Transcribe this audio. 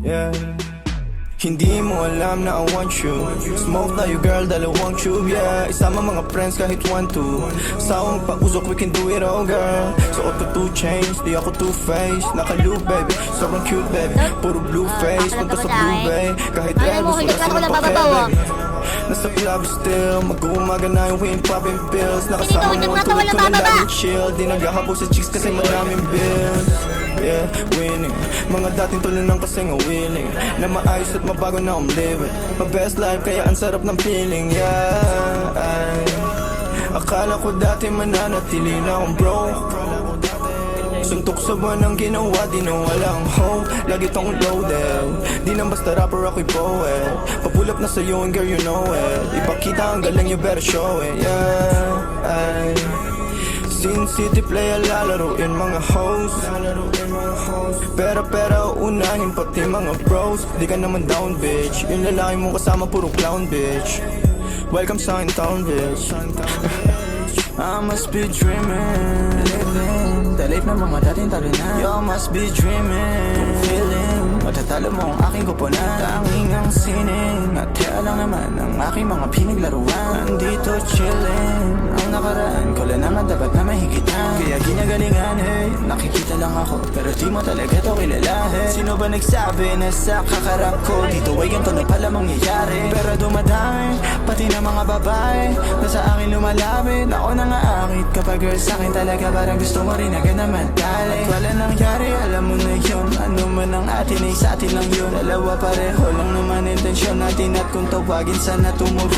Yeah. Hindi mo alam na I want you. Smoke tayo girl, dalawang tube, yeah. Isama mga friends kahit 1-2. Sawang pag-usok, we can do it all girl. So auto 2 chains, di ako two-faced. Naka-loop baby, sobrang cute baby. Puro blue face, punta sa blue bay. Kahit Elvis, wala silang pake baby. Nasa club still, mag-uumaga na yung wind popping pills. Nakasama mo tulad ko na laging chill. Di naghahabol sa chicks kasi maraming bills. Yeah, winning. Mga dating tuloy kasi nga willing na maayos at mabago na I'm living my best life, kaya ang sarap ng feeling. Yeah, akala ko dati mananatili na akong broke. Suntok sa buwan ang ginawa, di na walang hope. Lagi tong loaded, di nang basta rapper ako'y poet. Pa-pull up na sa'yo and girl you know it. Ipakita ang galing, you better show it. Yeah, Sin City play lalaroin mga hoes. Pera unahin pati mga bros. Di ka naman down bitch. Yung lalaki mong kasama puro clown bitch. Welcome sa akin town bitch. I must be dreaming, living the life na mga dating talo na. You must be dreaming, feeling matatalo mo ang aking kupunan. Tanging ang sining at kaya lang naman ang aking mga pinaglaruan. Andito chilling, ang nakaraan ko lang naman dapat na mahigitan. Kaya ginagalingan hey, nakikita lang ako pero di mo talaga to kilala hey. Sino ba nagsabi na sa kakarap ko dito ay ganito na pala mangyayari? Pero dumadami, pati na mga babae na sa akin lumalapit. Ako na nga akit kapag girl sa'kin talaga parang gusto mo rin agad naman dali. At wala nangyari, alam mo na yun. Ano man ang atin ay sa atin lang yun. Dalawa pareho lang naman intensyon natin at kung tawagin sana tumuro.